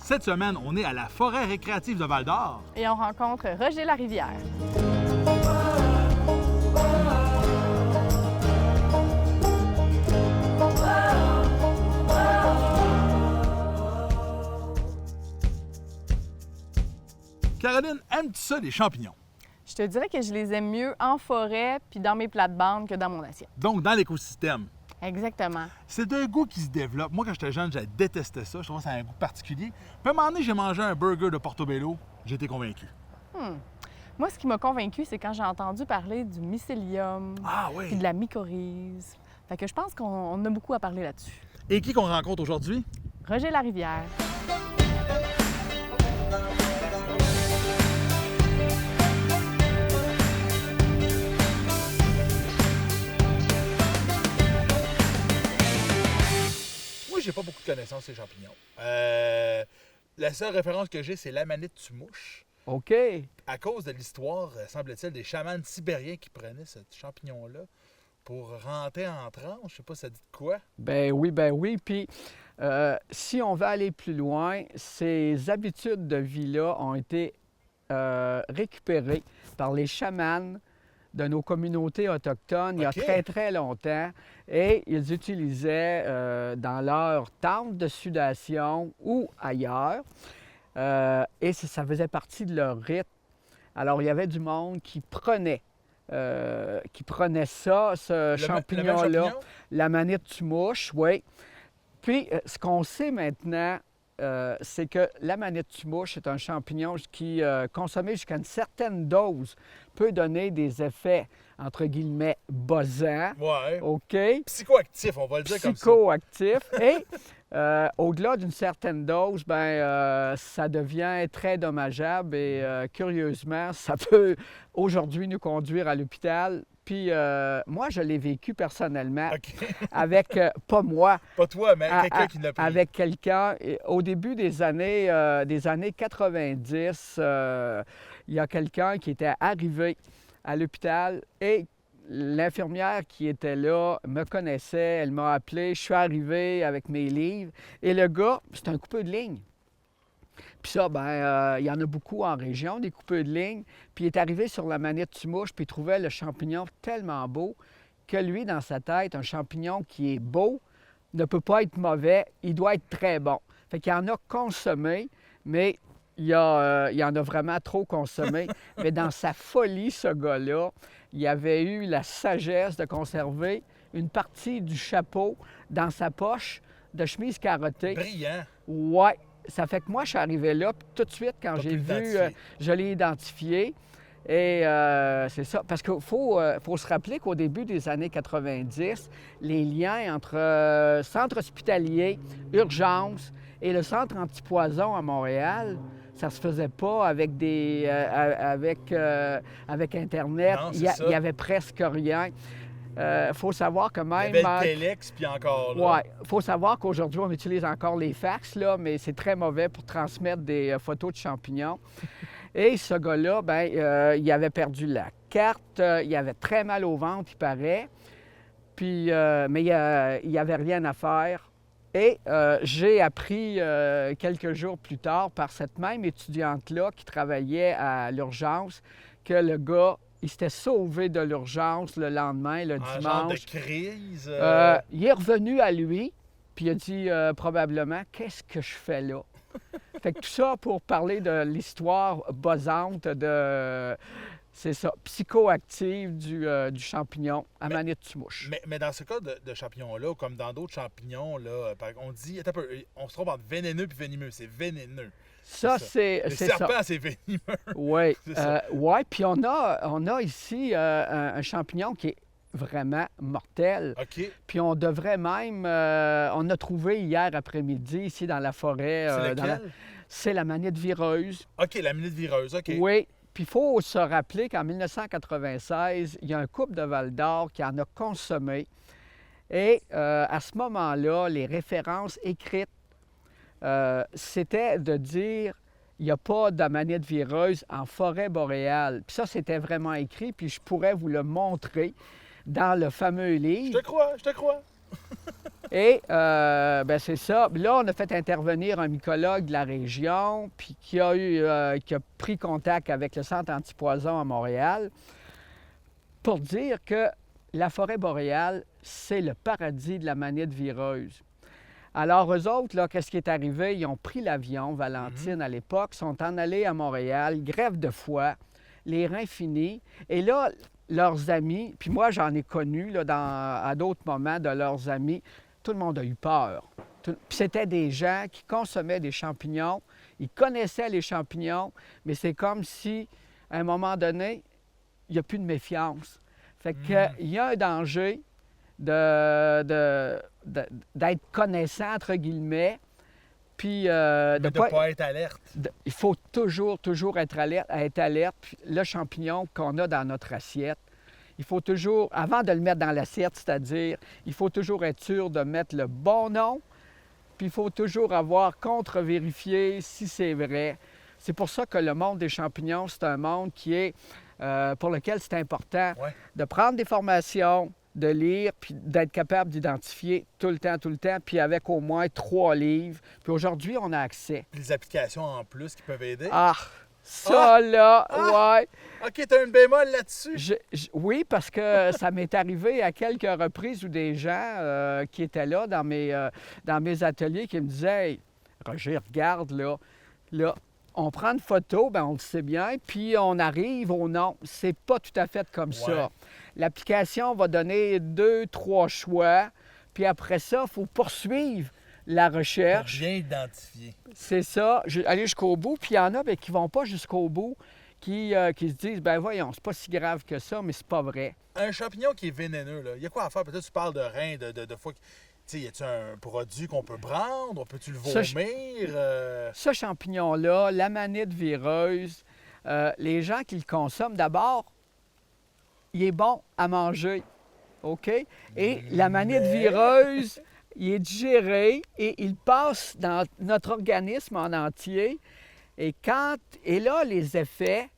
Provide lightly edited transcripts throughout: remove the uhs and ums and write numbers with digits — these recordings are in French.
Cette semaine, on est à la forêt récréative de Val-d'Or. Et on rencontre Roger Larivière. Caroline, aimes-tu ça, les champignons? Je te dirais que je les aime mieux en forêt puis dans mes plates-bandes que dans mon assiette. Donc, dans l'écosystème. Exactement. C'est un goût qui se développe. Moi, quand j'étais jeune, j'ai détesté ça. Je trouvais que ça a un goût particulier. Puis à un moment donné, j'ai mangé un burger de Portobello. J'ai été convaincu. Moi, ce qui m'a convaincue, c'est quand j'ai entendu parler du mycélium Ah oui! puis de la mycorhize. Fait que je pense qu'on a beaucoup à parler là-dessus. Et qui qu'on rencontre aujourd'hui? Roger Larivière. Moi, j'ai pas beaucoup de connaissances sur les champignons. La seule référence que j'ai, c'est l'amanite tumouche. OK. À cause de l'histoire, semble-t-il, des chamans sibériens qui prenaient ce champignon-là pour rentrer en transe. Je sais pas, ça dit de quoi? Ben oui. Puis, si on veut aller plus loin, ces habitudes de vie-là ont été récupérées par les chamans de nos communautés autochtones il y a OK. très, très longtemps. Et ils utilisaient dans leur tente de sudation ou ailleurs. Et ça faisait partie de leur rite. Alors, il y avait du monde qui prenait ça, ce Le même champignon-là, champignon? l'amanite tumouche, oui. Puis, ce qu'on sait maintenant, c'est que l'amanite tumouche est un champignon qui, consommé jusqu'à une certaine dose, peut donner des effets, entre guillemets, buzzants. Ouais. OK? Psychoactif, on va le dire comme ça. Psychoactif. Et au-delà d'une certaine dose, ça devient très dommageable et curieusement, ça peut aujourd'hui nous conduire à l'hôpital. Puis moi, je l'ai vécu personnellement OK. avec, pas moi, Pas toi, mais quelqu'un qui l'a pris. avec quelqu'un. Et au début des années 90, il y a quelqu'un qui était arrivé à l'hôpital et l'infirmière qui était là me connaissait, elle m'a appelé, je suis arrivé avec mes livres et le gars, c'est un coupeur de ligne. Puis ça, il y en a beaucoup en région, des coupeurs de ligne. Puis il est arrivé sur l'amanite tumouche, puis il trouvait le champignon tellement beau que lui, dans sa tête, un champignon qui est beau ne peut pas être mauvais, il doit être très bon. Fait qu'il en a consommé, mais il en a vraiment trop consommé. Mais dans sa folie, ce gars-là, il avait eu la sagesse de conserver une partie du chapeau dans sa poche de chemise carottée. Brillant. Ouais. Ça fait que moi, je suis arrivé là, puis tout de suite, quand T'as j'ai pu vu, l'identifier. je l'ai identifié. Et c'est ça. Parce qu'il faut se rappeler qu'au début des années 90, les liens entre centre hospitalier, urgence et le centre antipoison à Montréal, ça se faisait pas avec avec Internet. Non, c'est Il ça. y avait presque rien. Il faut savoir que Il y même... avait le Telex, puis encore là. Oui, il faut savoir qu'aujourd'hui, on utilise encore les fax, là, mais c'est très mauvais pour transmettre des photos de champignons. Et ce gars-là, il avait perdu la carte, il avait très mal au ventre, il paraît, puis, mais il n'y avait rien à faire. Et j'ai appris quelques jours plus tard par cette même étudiante-là qui travaillait à l'urgence que le gars, il s'était sauvé de l'urgence le lendemain, le En genre de dimanche. crise. Il est revenu à lui, puis il a dit probablement « Qu'est-ce que je fais là? » Fait que tout ça pour parler de l'histoire buzzante de, c'est ça, psychoactive du champignon amanite tumouche. Mais dans ce cas de champignon-là, comme dans d'autres champignons, là, on dit, attends un peu, on se trompe entre vénéneux et venimeux. C'est vénéneux. Ça, c'est c'est Le ça. serpent, c'est venimeux. Oui, C'est ça. ouais, puis on a ici un champignon qui est vraiment mortel. OK. Puis on devrait même, on a trouvé hier après-midi ici dans la forêt. C'est lequel? C'est l'amanite vireuse. OK, la minute vireuse, OK. Oui. Puis il faut se rappeler qu'en 1996, il y a un couple de Val-d'Or qui en a consommé. Et à ce moment-là, les références écrites, c'était de dire il n'y a pas d'amanite vireuse en forêt boréale. Puis ça, c'était vraiment écrit, puis je pourrais vous le montrer dans le fameux Je livre. te crois, je te crois. Et ben c'est ça. Là, on a fait intervenir un mycologue de la région, puis qui a pris contact avec le Centre antipoison à Montréal pour dire que la forêt boréale, c'est le paradis de la manite vireuse. Alors, eux autres, là, qu'est-ce qui est arrivé? Ils ont pris l'avion, Valentine, à l'époque, sont en allés à Montréal, grève de foie, les reins finis. Et là, leurs amis, puis moi, j'en ai connu là, à d'autres moments de leurs amis, tout le monde a eu peur. Puis c'était des gens qui consommaient des champignons, ils connaissaient les champignons, mais c'est comme si, à un moment donné, il n'y a plus de méfiance. Fait qu'il y a un danger d'être connaissant, entre guillemets, puis de ne pas être alerte. Il faut toujours être alerte. Puis le champignon qu'on a dans notre assiette, il faut toujours, avant de le mettre dans l'assiette, c'est-à-dire, il faut toujours être sûr de mettre le bon nom, puis il faut toujours avoir contre-vérifié si c'est vrai. C'est pour ça que le monde des champignons, c'est un monde qui est, pour lequel c'est important de prendre des formations, de lire, puis d'être capable d'identifier tout le temps, puis avec au moins 3 livres. Puis aujourd'hui, on a accès. Les applications en plus qui peuvent aider. Ah! Ça, là, ouais. OK, t'as une bémol là-dessus? Oui, parce que ça m'est arrivé à quelques reprises où des gens qui étaient là dans mes ateliers qui me disaient « Hey, Roger, regarde, là, on prend une photo, bien, on le sait bien, puis on arrive au nom. » C'est pas tout à fait comme ça. L'application va donner 2-3 choix, puis après ça, il faut poursuivre la recherche. Pour bien identifier. C'est ça, aller jusqu'au bout. Puis il y en a qui ne vont pas jusqu'au bout, qui se disent, ben voyons, c'est pas si grave que ça, mais c'est pas vrai. Un champignon qui est vénéneux, il y a quoi à faire? Peut-être tu parles de reins, de foie. Y a-t-il un produit qu'on peut prendre? Peut-tu le vomir? Ce champignon-là, la manite vireuse, les gens qui le consomment, d'abord, il est bon à manger, OK? Et la manite vireuse, il est digéré et il passe dans notre organisme en entier. Et là, les effets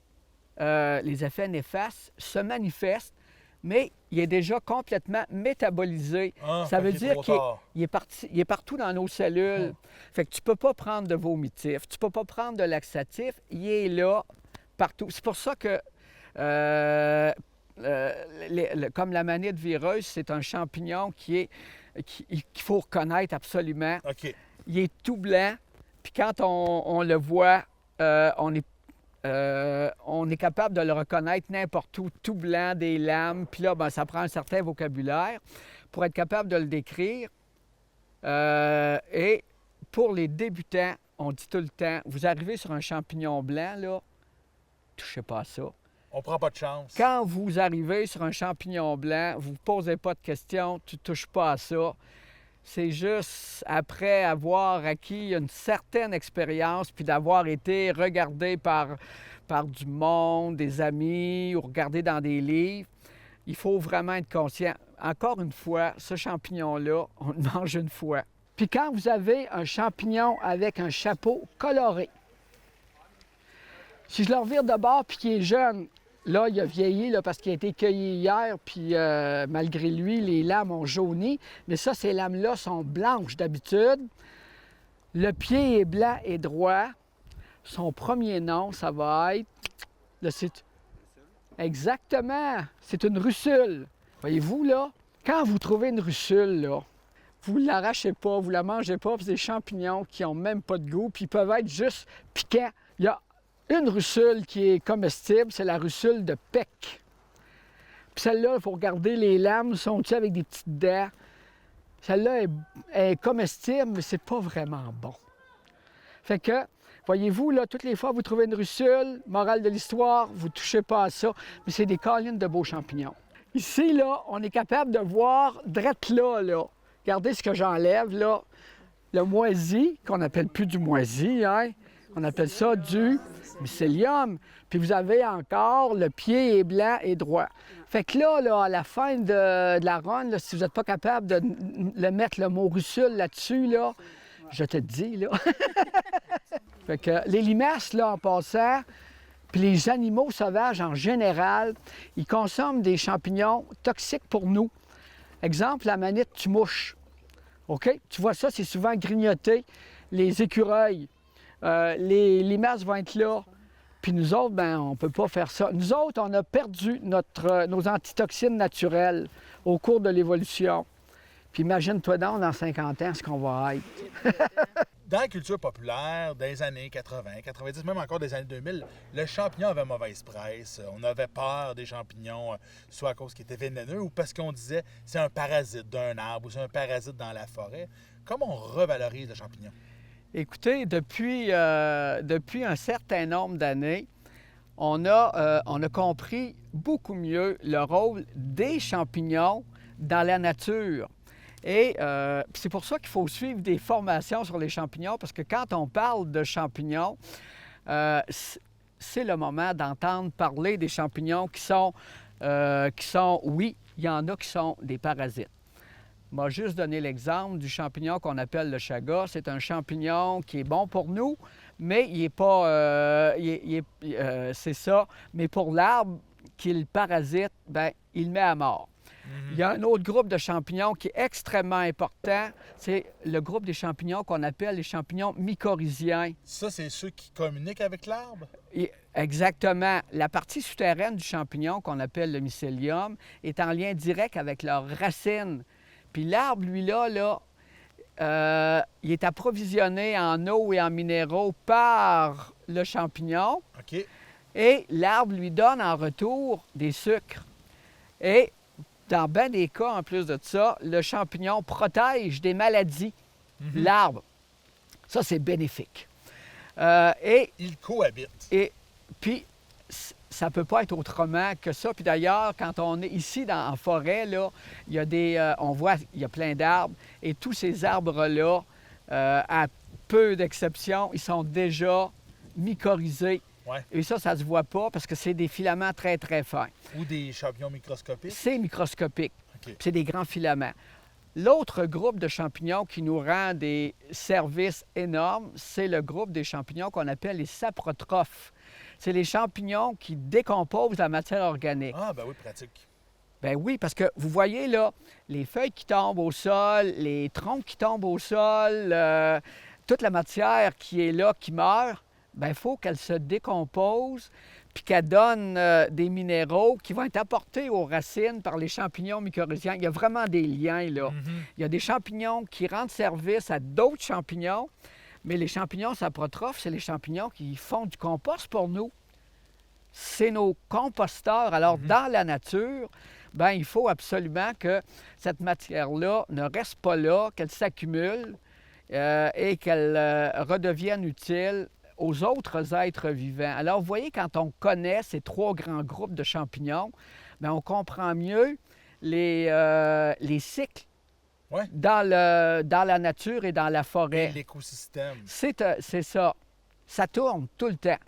néfastes se manifestent, mais il est déjà complètement métabolisé. Ça veut dire qu'il est partout dans nos cellules. Fait que tu ne peux pas prendre de vomitif, tu ne peux pas prendre de laxatif, il est là partout. C'est pour ça que, comme la manite vireuse, c'est un champignon qu'il faut reconnaître absolument. OK. Il est tout blanc, puis quand on le voit, on est capable de le reconnaître n'importe où, tout blanc, des lames. Puis là, bien, ça prend un certain vocabulaire pour être capable de le décrire. Et pour les débutants, on dit tout le temps, vous arrivez sur un champignon blanc, là, touchez pas à ça. On prend pas de chance. Quand vous arrivez sur un champignon blanc, vous ne posez pas de questions, tu ne touches pas à ça. C'est juste après avoir acquis une certaine expérience, puis d'avoir été regardé par du monde, des amis, ou regardé dans des livres, il faut vraiment être conscient. Encore une fois, ce champignon-là, on le mange une fois. Puis quand vous avez un champignon avec un chapeau coloré, si je le revire de bord puis qu'il est jeune, là, il a vieilli là, parce qu'il a été cueilli hier, puis malgré lui, les lames ont jauni. Mais ça, ces lames-là sont blanches d'habitude. Le pied est blanc et droit. Son premier nom, ça va être... Exactement! C'est une russule. Voyez-vous, là, quand vous trouvez une russule, là, vous ne l'arrachez pas, vous ne la mangez pas, c'est des champignons qui n'ont même pas de goût, puis ils peuvent être juste piquants. Il y a une russule qui est comestible, c'est la russule de Pec. Puis celle-là, il faut regarder, les lames sont-elles avec des petites dents. Celle-là est comestible, mais c'est pas vraiment bon. Fait que, voyez-vous, là, toutes les fois vous trouvez une russule, morale de l'histoire, vous ne touchez pas à ça, mais c'est des câlines de beaux champignons. Ici, là, on est capable de voir drette là. Regardez ce que j'enlève, là. Le moisi, qu'on n'appelle plus du moisi, hein? On appelle ça du mycélium. Puis vous avez encore le pied est blanc et droit. Fait que là à la fin de la run, là, si vous n'êtes pas capable de mettre le mot russule là-dessus, là, je te dis, là. Fait que les limaces, là, en passant, puis les animaux sauvages en général, ils consomment des champignons toxiques pour nous. Exemple, la manite tue-mouche. OK? Tu vois ça, c'est souvent grignoté. Les écureuils, les limaces vont être là. Puis nous autres, ben, on ne peut pas faire ça. Nous autres, on a perdu nos antitoxines naturelles au cours de l'évolution. Puis imagine-toi donc, dans 50 ans, ce qu'on va être. Dans la culture populaire des années 80, 90, même encore des années 2000, le champignon avait mauvaise presse. On avait peur des champignons, soit à cause qu'ils étaient vénéneux ou parce qu'on disait c'est un parasite d'un arbre ou c'est un parasite dans la forêt. Comment on revalorise le champignon? Écoutez, depuis un certain nombre d'années, on a compris beaucoup mieux le rôle des champignons dans la nature. Et c'est pour ça qu'il faut suivre des formations sur les champignons, parce que quand on parle de champignons, c'est le moment d'entendre parler des champignons qui sont, oui, il y en a qui sont des parasites. Je vais juste donner l'exemple du champignon qu'on appelle le chaga. C'est un champignon qui est bon pour nous, mais il n'est pas... c'est ça. Mais pour l'arbre qui le parasite, bien, il le met à mort. Il y a un autre groupe de champignons qui est extrêmement important. C'est le groupe des champignons qu'on appelle les champignons mycorhiziens. Ça, c'est ceux qui communiquent avec l'arbre? Exactement. La partie souterraine du champignon, qu'on appelle le mycélium, est en lien direct avec leurs racines. Puis l'arbre, lui, là, il est approvisionné en eau et en minéraux par le champignon. OK. Et l'arbre lui donne en retour des sucres. Et dans bien des cas, en plus de ça, le champignon protège des maladies. L'arbre. Ça, c'est bénéfique. Ils cohabitent. Et puis, ça ne peut pas être autrement que ça. Puis d'ailleurs, quand on est ici en forêt, là, il y a on voit il y a plein d'arbres. Et tous ces arbres-là, à peu d'exceptions, ils sont déjà mycorhizés. Ouais. Et ça ne se voit pas parce que c'est des filaments très, très fins. Ou des champignons microscopiques? C'est microscopique. OK. C'est des grands filaments. L'autre groupe de champignons qui nous rend des services énormes, c'est le groupe des champignons qu'on appelle les saprotrophes. C'est les champignons qui décomposent la matière organique. Ah, ben oui, pratique. Ben oui, parce que vous voyez là, les feuilles qui tombent au sol, les troncs qui tombent au sol, toute la matière qui est là, qui meurt, bien, il faut qu'elle se décompose puis qu'elle donne des minéraux qui vont être apportés aux racines par les champignons mycorhiziens. Il y a vraiment des liens, là. Il y a des champignons qui rendent service à d'autres champignons, mais les champignons saprotrophes, c'est les champignons qui font du compost pour nous. C'est nos composteurs. Alors, dans la nature, bien, il faut absolument que cette matière-là ne reste pas là, qu'elle s'accumule et qu'elle redevienne utile aux autres êtres vivants. Alors, vous voyez, quand on connaît ces trois grands groupes de champignons, bien, on comprend mieux les cycles dans la nature et dans la forêt. Et l'écosystème. C'est ça. Ça tourne tout le temps.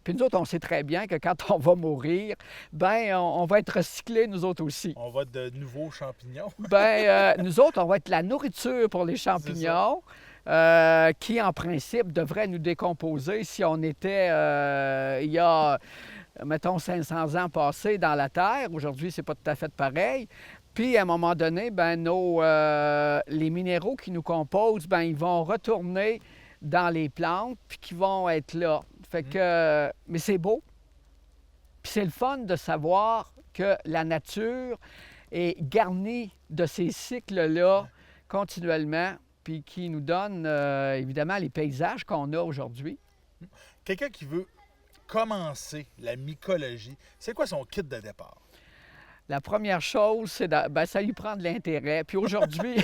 Puis nous autres, on sait très bien que quand on va mourir, bien, on va être recyclés, nous autres aussi. On va être de nouveaux champignons. Bien, nous autres, on va être la nourriture pour les champignons. Qui, en principe, devrait nous décomposer si on était, il y a, mettons, 500 ans passés dans la Terre. Aujourd'hui, c'est pas tout à fait pareil. Puis, à un moment donné, bien, les minéraux qui nous composent, bien, ils vont retourner dans les plantes, puis qui vont être là. Fait que, mais c'est beau. Puis c'est le fun de savoir que la nature est garnie de ces cycles-là continuellement, puis qui nous donne, évidemment, les paysages qu'on a aujourd'hui. Quelqu'un qui veut commencer la mycologie, c'est quoi son kit de départ? La première chose, c'est ça lui prend de l'intérêt. Puis aujourd'hui,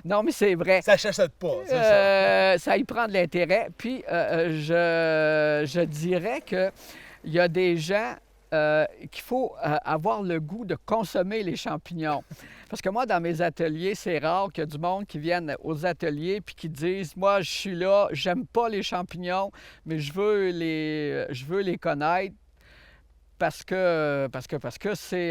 non, mais c'est vrai. Ça s'achète pas, c'est ça. Ça lui prend de l'intérêt. Puis je dirais qu'il y a des gens qu'il faut avoir le goût de consommer les champignons. Parce que moi, dans mes ateliers, c'est rare qu'il y ait du monde qui vienne aux ateliers puis qui disent « Moi, je suis là, j'aime pas les champignons, mais je veux les connaître. » Parce que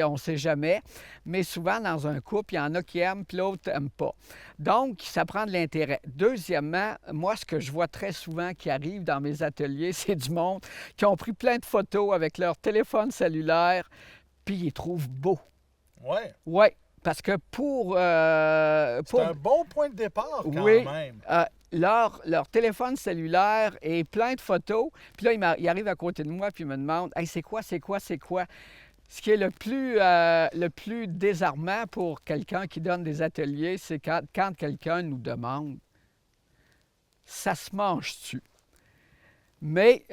on ne sait jamais. Mais souvent, dans un couple, il y en a qui aiment, puis l'autre n'aime pas. Donc, ça prend de l'intérêt. Deuxièmement, moi, ce que je vois très souvent qui arrive dans mes ateliers, c'est du monde qui ont pris plein de photos avec leur téléphone cellulaire, puis ils les trouvent beaux. Ouais. Oui. parce que C'est un bon point de départ quand Oui. même. Leur téléphone cellulaire est plein de photos. Puis là, il arrive à côté de moi puis il me demande « Hey, c'est quoi? » Ce qui est le plus désarmant pour quelqu'un qui donne des ateliers, c'est quand quelqu'un nous demande « Ça se mange-tu? » Mais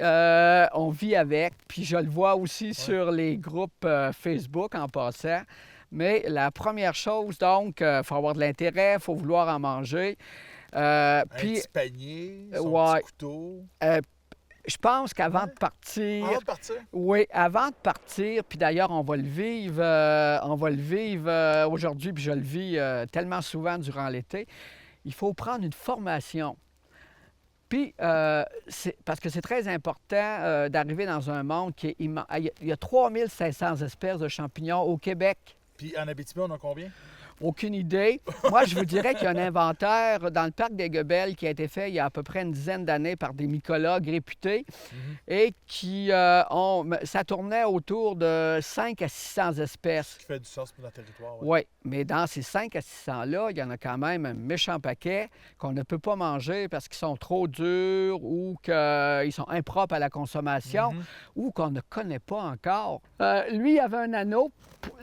on vit avec, puis je le vois aussi sur les groupes Facebook en passant. Mais la première chose, donc, il faut avoir de l'intérêt, il faut vouloir en manger. Un Puis, petit panier, son ouais. petit couteau. je pense qu'avant de partir, Avant de partir? oui, avant de partir, puis d'ailleurs, on va le vivre aujourd'hui, puis je le vis tellement souvent durant l'été, il faut prendre une formation. Puis, parce que c'est très important d'arriver dans un monde qui est immense. Il y a 3500 espèces de champignons au Québec. Puis en Abitibi, on a combien? Aucune idée. Moi, je vous dirais qu'il y a un inventaire dans le parc des Guebels qui a été fait il y a à peu près une dizaine d'années par des mycologues réputés et qui ça tournait autour de 5 à 600 espèces. Ce qui fait du sens pour notre territoire. Oui, mais dans ces 5 à 600-là, il y en a quand même un méchant paquet qu'on ne peut pas manger parce qu'ils sont trop durs ou qu'ils sont impropres à la consommation ou qu'on ne connaît pas encore. Lui, il avait un anneau.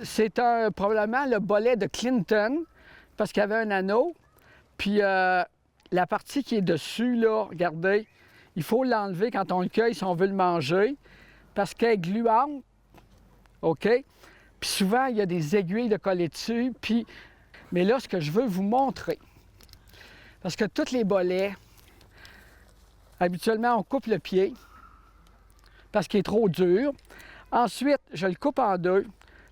C'est probablement le bolet de Clinton parce qu'il avait un anneau. Puis la partie qui est dessus, là, regardez, il faut l'enlever quand on le cueille si on veut le manger parce qu'elle est gluante. OK? Puis souvent, il y a des aiguilles de coller dessus. Mais là, ce que je veux vous montrer, parce que tous les bolets, habituellement, on coupe le pied parce qu'il est trop dur. Ensuite, je le coupe en deux.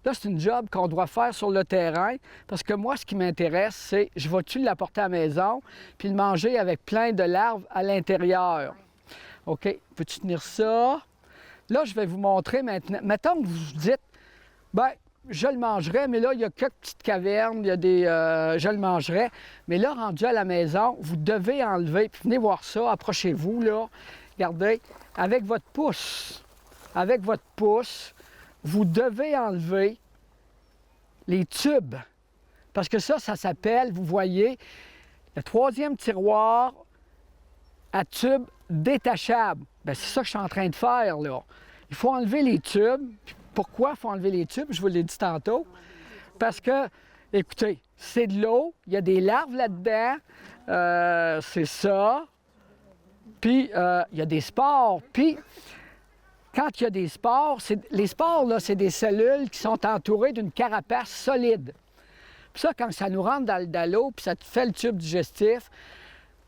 Là, c'est une job qu'on doit faire sur le terrain parce que moi, ce qui m'intéresse, c'est je vais-tu l'apporter à la maison puis le manger avec plein de larves à l'intérieur. OK, peux-tu tenir ça? Là, je vais vous montrer maintenant. Mettons que vous dites, bien, je le mangerai, mais là, il y a quelques petites cavernes, il y a des... je le mangerai. Mais là, rendu à la maison, vous devez enlever, puis venez voir ça, approchez-vous, là. Regardez, avec votre pouce, vous devez enlever les tubes. Parce que ça s'appelle, vous voyez, le troisième tiroir à tubes détachables. Bien, c'est ça que je suis en train de faire, là. Il faut enlever les tubes. Pourquoi il faut enlever les tubes? Je vous l'ai dit tantôt. Parce que, écoutez, c'est de l'eau, il y a des larves là-dedans, c'est ça. Puis, il y a des spores. Puis, quand il y a des spores, les spores, là, c'est des cellules qui sont entourées d'une carapace solide. Puis ça, quand ça nous rentre dans l'eau, puis ça te fait le tube digestif,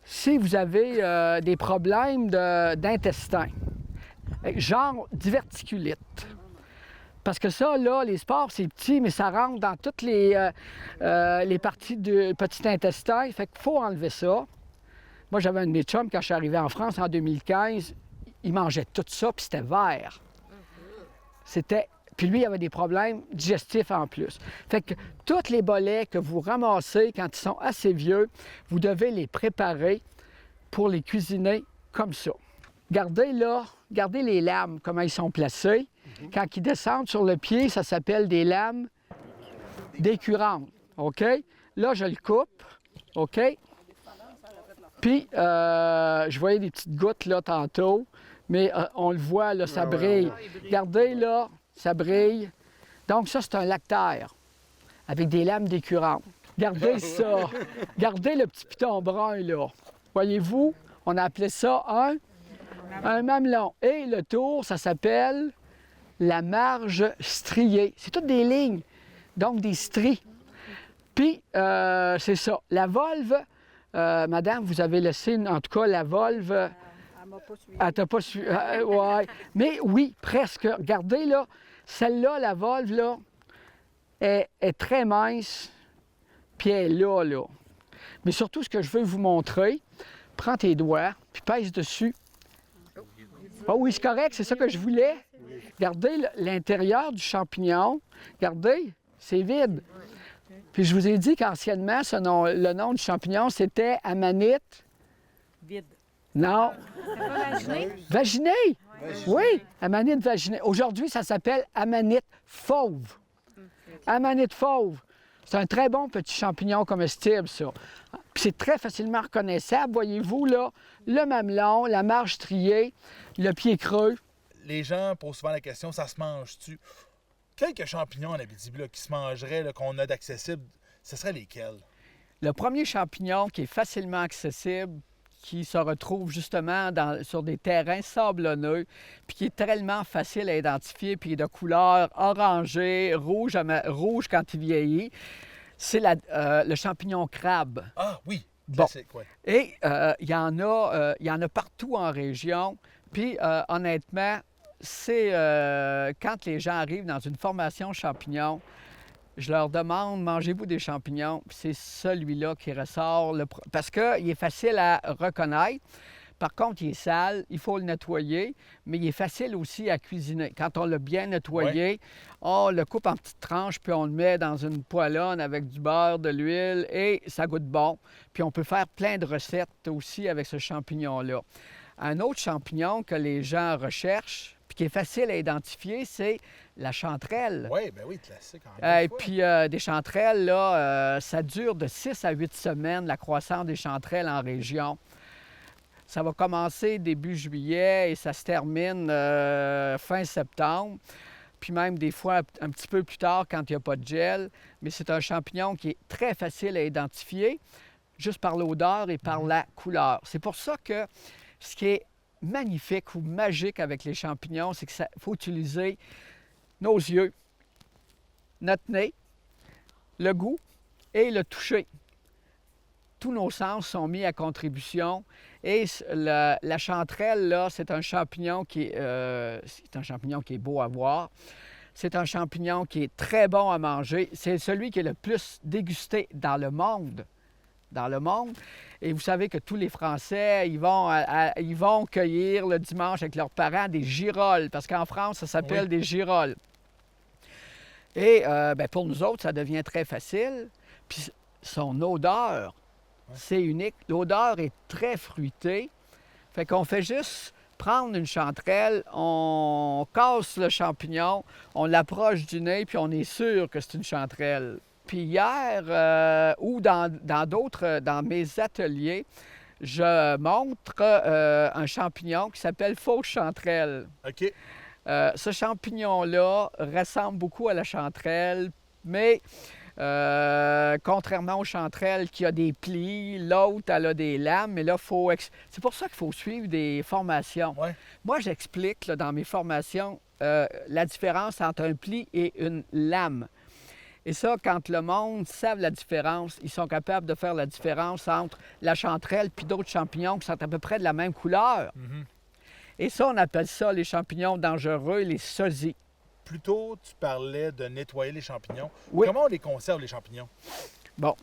si vous avez des problèmes d'intestin, genre diverticulite, parce que ça, là, les spores, c'est petit, mais ça rentre dans toutes les parties du petit intestin, fait qu'il faut enlever ça. Moi, j'avais un de mes chums, quand je suis arrivé en France en 2015, il mangeait tout ça, puis c'était vert. Puis lui, il avait des problèmes digestifs en plus. Fait que tous les bolets que vous ramassez quand ils sont assez vieux, vous devez les préparer pour les cuisiner comme ça. Regardez là, regardez les lames, comment ils sont placés. Quand ils descendent sur le pied, ça s'appelle des lames d'écurante. OK? Là, je le coupe. OK? Puis, je voyais des petites gouttes là tantôt, mais on le voit, là, ça brille. Regardez là, ça brille. Donc, ça, c'est un lactaire avec des lames d'écurante. Regardez ça. Regardez le petit piton brun, là. Voyez-vous, on a appelé ça un mamelon. Et le tour, ça s'appelle la marge striée. C'est toutes des lignes, donc des stries. Puis, c'est ça. La volve, madame, vous avez laissé, en tout cas, la volve... Elle m'a pas suivi. Elle t'a pas suivi. Ouais. Mais oui, presque. Regardez, là, celle-là, la volve, là, est très mince, puis elle est là, là. Mais surtout, ce que je veux vous montrer, prends tes doigts, puis pèse dessus. Ah oui, c'est correct, c'est ça que je voulais. Regardez l'intérieur du champignon. Regardez, c'est vide. Puis je vous ai dit qu'anciennement, le nom du champignon, c'était amanite. Vide. Non. C'est pas vaginé? Vaginé? Oui, amanite vaginée. Aujourd'hui, ça s'appelle amanite fauve. Amanite fauve. C'est un très bon petit champignon comestible, ça. Puis c'est très facilement reconnaissable. Voyez-vous, là, le mamelon, la marge striée, le pied creux. Les gens posent souvent la question, ça se mange-tu? Quelques champignons en Abitibi là, qui se mangeraient, là, qu'on a d'accessibles, ce serait lesquels? Le premier champignon qui est facilement accessible, qui se retrouve justement sur des terrains sablonneux, puis qui est tellement facile à identifier, puis de couleur orangée, rouge quand il vieillit, c'est le champignon crabe. Ah oui, Bon. classique, ouais. Et il y en a partout en région. Puis honnêtement, c'est quand les gens arrivent dans une formation champignon, je leur demande, mangez-vous des champignons? Puis c'est celui-là qui ressort, parce qu'il est facile à reconnaître. Par contre, il est sale, il faut le nettoyer, mais il est facile aussi à cuisiner. Quand on l'a bien nettoyé, on le coupe en petites tranches, puis on le met dans une poêlonne avec du beurre, de l'huile, et ça goûte bon. Puis on peut faire plein de recettes aussi avec ce champignon-là. Un autre champignon que les gens recherchent, puis qui est facile à identifier, c'est la chanterelle. Oui, bien oui, classique. Et puis des chanterelles, là, ça dure de 6 à 8 semaines, la croissance des chanterelles en région. Ça va commencer début juillet et ça se termine fin septembre. Puis même des fois un petit peu plus tard quand il n'y a pas de gel. Mais c'est un champignon qui est très facile à identifier, juste par l'odeur et par la couleur. C'est pour ça que ce qui est magnifique ou magique avec les champignons, c'est qu'il faut utiliser nos yeux, notre nez, le goût et le toucher. Tous nos sens sont mis à contribution et la chanterelle, là, c'est un champignon qui est beau à voir. C'est un champignon qui est très bon à manger. C'est celui qui est le plus dégusté dans le monde. Et vous savez que tous les Français, ils vont cueillir le dimanche avec leurs parents des girolles, parce qu'en France, ça s'appelle des girolles. Et pour nous autres, ça devient très facile. Puis son odeur, c'est unique. L'odeur est très fruitée. Fait qu'on fait juste prendre une chanterelle, on casse le champignon, on l'approche du nez, puis on est sûr que c'est une chanterelle. Puis hier, ou dans mes ateliers, je montre un champignon qui s'appelle fausse chanterelle. OK. Ce champignon-là ressemble beaucoup à la chanterelle, mais contrairement aux chanterelles qui a des plis, l'autre, elle a des lames, mais là, c'est pour ça qu'il faut suivre des formations. Ouais. Moi, j'explique là, dans mes formations la différence entre un pli et une lame. Et ça, quand le monde sait la différence, ils sont capables de faire la différence entre la chanterelle puis d'autres champignons qui sont à peu près de la même couleur. Et ça, on appelle ça les champignons dangereux, les sosies. Plus tôt, tu parlais de nettoyer les champignons. Oui. Comment on les conserve, les champignons? Bon,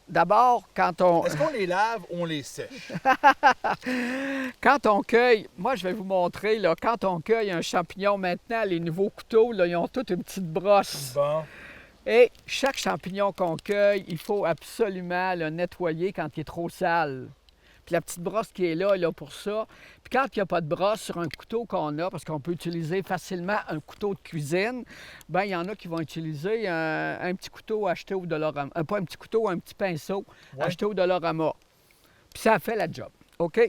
d'abord, quand on... Est-ce qu'on les lave ou on les sèche? Quand on cueille, moi, je vais vous montrer, là, quand on cueille un champignon maintenant, les nouveaux couteaux, là, ils ont toutes une petite brosse. Bon. Et chaque champignon qu'on cueille, il faut absolument le nettoyer quand il est trop sale. Puis la petite brosse qui est là pour ça. Puis quand il n'y a pas de brosse sur un couteau qu'on a, parce qu'on peut utiliser facilement un couteau de cuisine, bien, il y en a qui vont utiliser un petit couteau acheté au Dollarama. Pas un petit couteau, un petit pinceau acheté au Dollarama. Puis ça fait la job. OK?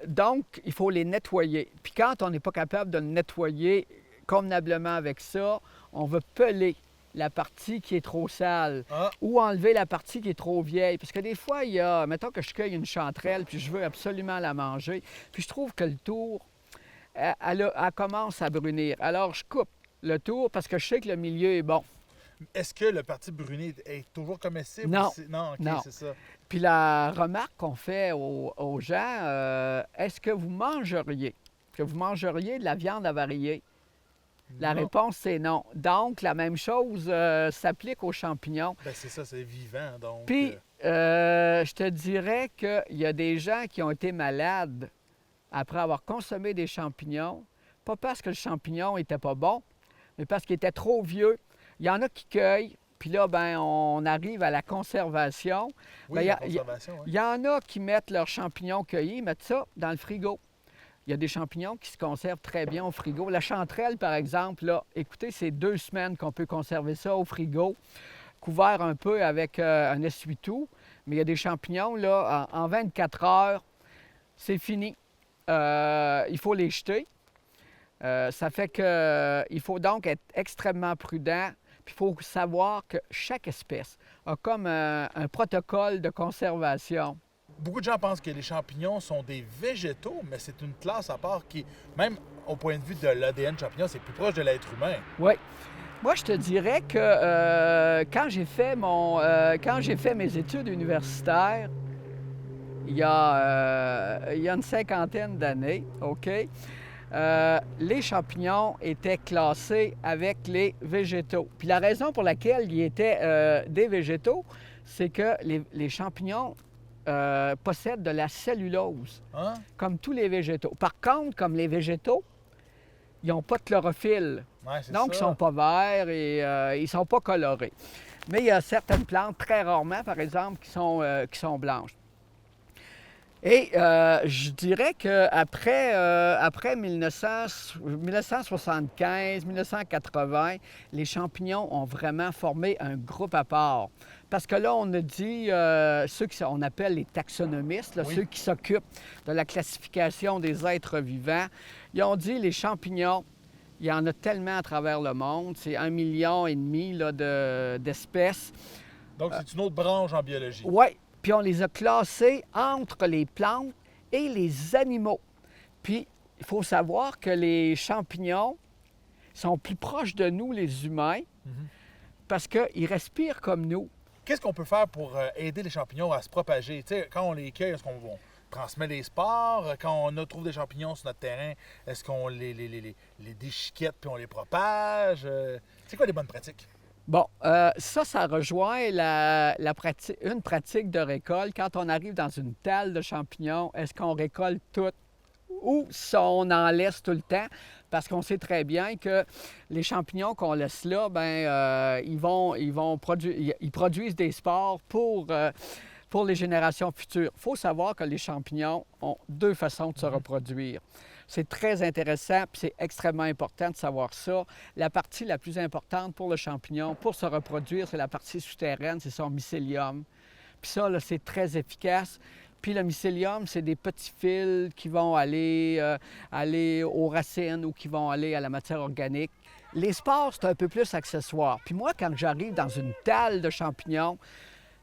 Donc, il faut les nettoyer. Puis quand on n'est pas capable de le nettoyer convenablement avec ça, on va peler la partie qui est trop sale ou enlever la partie qui est trop vieille. Parce que des fois, il y a, mettons que je cueille une chanterelle puis je veux absolument la manger, puis je trouve que le tour, elle commence à brunir. Alors, je coupe le tour parce que je sais que le milieu est bon. Est-ce que le parti bruné est toujours comestible? Non. Non, OK, Non. c'est ça. Puis la remarque qu'on fait aux gens, est-ce que vous mangeriez? Que vous mangeriez de la viande avariée? La Non. réponse, c'est non. Donc, la même chose s'applique aux champignons. Ben, c'est ça, c'est vivant, donc. Puis, je te dirais qu'il y a des gens qui ont été malades après avoir consommé des champignons, pas parce que le champignon n'était pas bon, mais parce qu'il était trop vieux. Il y en a qui cueillent, puis là, ben, on arrive à la conservation. Oui, Ben, la conservation, oui. Il y en a qui mettent leurs champignons cueillis, mettent ça dans le frigo. Il y a des champignons qui se conservent très bien au frigo. La chanterelle, par exemple, là, écoutez, c'est 2 semaines qu'on peut conserver ça au frigo. couvert un peu avec un essuie-tout. Mais il y a des champignons, là, en 24 heures, c'est fini. Il faut les jeter. Ça fait qu'il faut donc être extrêmement prudent. Puis il faut savoir que chaque espèce a comme un protocole de conservation. Beaucoup de gens pensent que les champignons sont des végétaux, mais c'est une classe à part qui, même au point de vue de l'ADN champignon, c'est plus proche de l'être humain. Oui. Moi, je te dirais que quand j'ai fait mes études universitaires, il y a une cinquantaine d'années, OK, les champignons étaient classés avec les végétaux. Puis la raison pour laquelle ils étaient des végétaux, c'est que les champignons possèdent de la cellulose, Hein? comme tous les végétaux. Par contre, comme les végétaux, ils n'ont pas de chlorophylle. Ouais, c'est Donc, ils ne ça. sont pas verts et ils ne sont pas colorés. Mais il y a certaines plantes, très rarement, par exemple, qui sont blanches. Et je dirais qu'après après 1975, 1980, les champignons ont vraiment formé un groupe à part. Parce que là, on a dit, ceux qu'on appelle les taxonomistes, là, Oui. ceux qui s'occupent de la classification des êtres vivants, ils ont dit les champignons, il y en a tellement à travers le monde, c'est 1,5 million là, d'espèces. Donc, c'est une autre branche en biologie. Oui, puis on les a classés entre les plantes et les animaux. Puis, il faut savoir que les champignons sont plus proches de nous, les humains, parce qu'ils respirent comme nous. Qu'est-ce qu'on peut faire pour aider les champignons à se propager? Tu sais, quand on les cueille, est-ce qu'on transmet les spores? Quand on trouve des champignons sur notre terrain, est-ce qu'on les déchiquette puis on les propage? C'est quoi les bonnes pratiques? Bon, ça rejoint une pratique de récolte. Quand on arrive dans une talle de champignons, est-ce qu'on récolte tout ou si on en laisse tout le temps? Parce qu'on sait très bien que les champignons qu'on laisse là, ils produisent des spores pour les générations futures. Il faut savoir que les champignons ont deux façons de se reproduire. C'est très intéressant, puis c'est extrêmement important de savoir ça. La partie la plus importante pour le champignon, pour se reproduire, c'est la partie souterraine, c'est son mycélium. Puis ça, là, c'est très efficace. Puis le mycélium, c'est des petits fils qui vont aller aux racines ou qui vont aller à la matière organique. Les spores, c'est un peu plus accessoire. Puis moi, quand j'arrive dans une talle de champignons,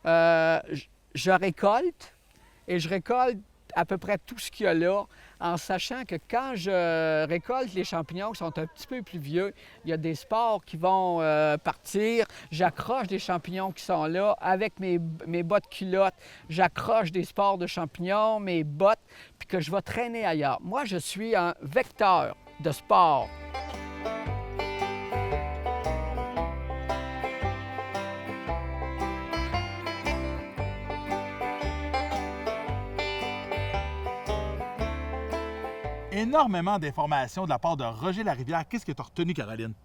je récolte et je récolte à peu près tout ce qu'il y a là, en sachant que quand je récolte les champignons qui sont un petit peu plus vieux, il y a des spores qui vont partir. J'accroche des champignons qui sont là avec mes bottes culottes. J'accroche des spores de champignons, mes bottes, puis que je vais traîner ailleurs. Moi, je suis un vecteur de spores. Énormément d'informations de la part de Roger Larivière. Qu'est-ce que tu as retenu, Caroline?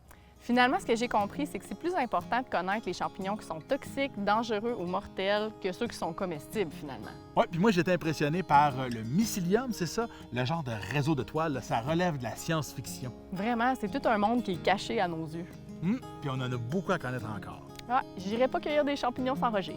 Finalement, ce que j'ai compris, c'est que c'est plus important de connaître les champignons qui sont toxiques, dangereux ou mortels que ceux qui sont comestibles, finalement. Oui, puis moi, j'étais impressionné par le mycélium, c'est ça? Le genre de réseau de toile, là, ça relève de la science-fiction. Vraiment, c'est tout un monde qui est caché à nos yeux. Puis on en a beaucoup à connaître encore. Ah, j'irai pas cueillir des champignons sans Roger.